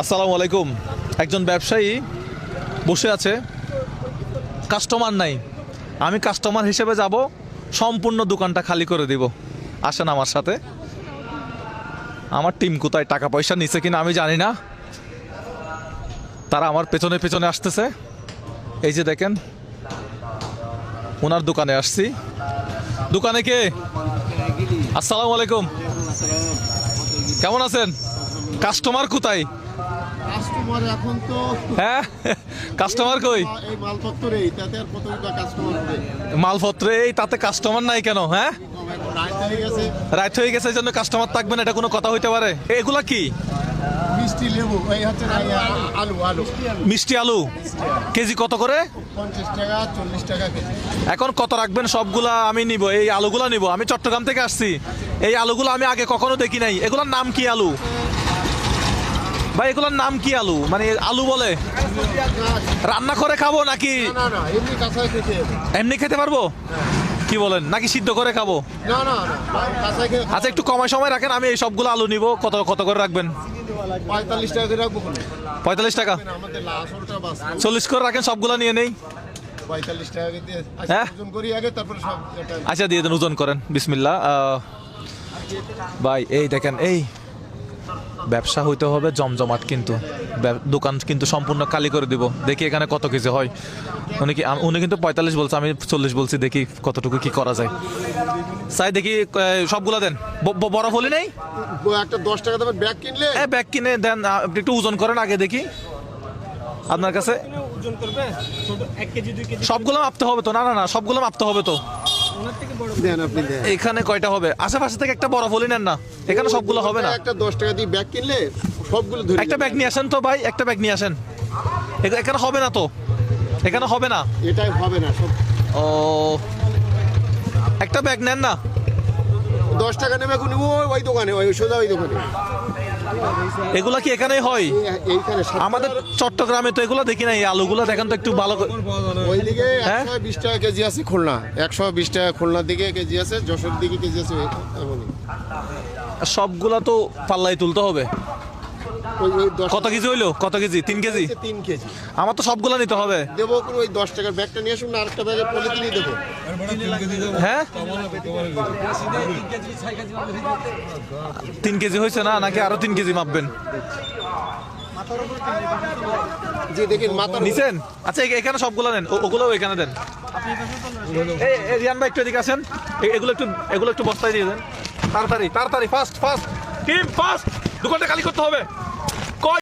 আসসালামু আলাইকুম। একজন ব্যবসায়ী বসে আছে, কাস্টমার নাই। আমি কাস্টমার হিসেবে যাব, সম্পূর্ণ দোকানটা খালি করে দিব। আসেন আমার সাথে। আমার টিম কোথায়, টাকা পয়সা নিছে কিনা আমি জানি না, তারা আমার পেছনে পেছনে আসতেছে। এই যে দেখেন, ওনার দোকানে আসছি। দোকানে কে? আসসালামু আলাইকুম, কেমন আছেন? কাস্টমার কোথায়? কাস্টমার এখন তো হ্যাঁ, কাস্টমার কই? এই মালপত্রেই তাতে আর কতটা কাস্টমার হবে। মালপত্রে এই, তাতে কাস্টমার নাই কেন? হ্যাঁ, রাইট হয়ে গেছে। রাইট হয়ে গেছে, এই জন্য কাস্টমার থাকবে না, এটা কোনো কথা হইতে পারে? এগুলা কি? মিষ্টি লেবু, এই হচ্ছে আলু আলু মিষ্টি আলু কেজি কত করে? 50 টাকা 40 টাকা কেজি। এখন কত রাখবেন? সবগুলা আমি নিব, এই আলুগুলা নিব। আমি চট্টগ্রাম থেকে আসছি, এই আলুগুলো আমি আগে কখনো দেখি নাই। এগুলোর নাম কি আলু ভাই? এগুলোর নাম কি আলু? মানে আলু বলে রান্না করে খাবো নাকি না না, এমনি কাঁচাই খেতে হবে। এমনি খেতে পারবো? কি বলেন, নাকি সিদ্ধ করে খাবো? না না না, কাঁচাই খেতে। আচ্ছা, একটু কমায় সময় রাখেন, আমি এই সবগুলো আলু নিব। কত কত করে রাখবেন? 45 টাকা করে রাখবো। 45 টাকা। আমাদের লাস্টটা বাস 40 করে রাখেন, সবগুলো নিয়ে নেই। 45 টাকা দিয়ে হ্যাঁ? ওজন করি আগে, তারপরে সব এটা। আচ্ছা, দিয়ে দেন, ওজন করেন। বিসমিল্লাহ। ভাই এই দেখেন, এই ব্যবসা হইতে হবে জমজমাট, কিন্তু দোকান কিন্তু সম্পূর্ণ খালি করে দিব। দেখি এখানে কত কেজি হয়। উনি কিন্তু 45 বলছে, আমি 40 বলছি। দেখি কতটুকু কি করা যায়। চাই দেখি, সবগুলা দেন। বড় ফলি নেই? একটা 10 টাকা দামের ব্যাগ কিনলে হ্যাঁ, ব্যাগ কিনে দেন। আপনি একটু ওজন করেন আগে, দেখি আপনার কাছে। ওজন করবে ছোট 1 কেজি 2 কেজি সবগুলো মাপতে হবে তো? না না না, সবগুলো মাপতে হবে তো। ওনার থেকে বড় দেন, আপনি দেন। এখানে কয়টা হবে? আশেপাশে থেকে একটা বড় ফলি নেন না, এখানে সবগুলো হবে না। একটা 10 টাকা দিয়ে ব্যাগ কিনলে সবগুলো ধরে একটা ব্যাগ নিয়ে আসেন তো ভাই, একটা ব্যাগ নিয়ে আসেন। এখানে হবে না তো, এখানে হবে না। এটাই হবে না সব। ও, একটা ব্যাগ নেন না। 10 টাকা নেবে এখন ওই দোকানে, ওই সোজা ওই দোকানে। এগুলা কি এখানেই হয়? এইখানে আমাদের চট্টগ্রামে তো এগুলো দেখি না। এই আলুগুলো দেখেন তো একটু ভালো করে। ওইদিকে হ্যাঁ? 120 টাকা কেজি আছে খুলনা, 120 টাকা খুলনার দিকে কেজি আছে, যশোর দিকে কেজি আছে এমনই। সবগুলা তো পাল্লাই তুলতে হবে। ওই 10 কত কেজি হইলো? কত কেজি? 3 কেজি? 3 কেজি আমার তো সবগুলা নিতে হবে। দেবো। ওই 10 টাকার ব্যাগটা নিয়ে আসুন না, আরেকটা ব্যাগে পলিথিনই দেবো। হ্যাঁ, 3 কেজি হয়েছে না, নাকি আরো 3 কেজি মাপবেন? যে দেখেন মাথার নিছেন? আচ্ছা, এখানে সবগুলা নেন, ওগুলো এখানে দেন। এই রিয়ান ভাই, একটু এদিকে আসেন। এগুলো একটু বস্তায় দিয়ে দেন। তাড়াতাড়ি তাড়াতাড়ি, ফাস্ট ফাস্ট টিম, ফাস্ট। দোকানটা খালি করতে হবে।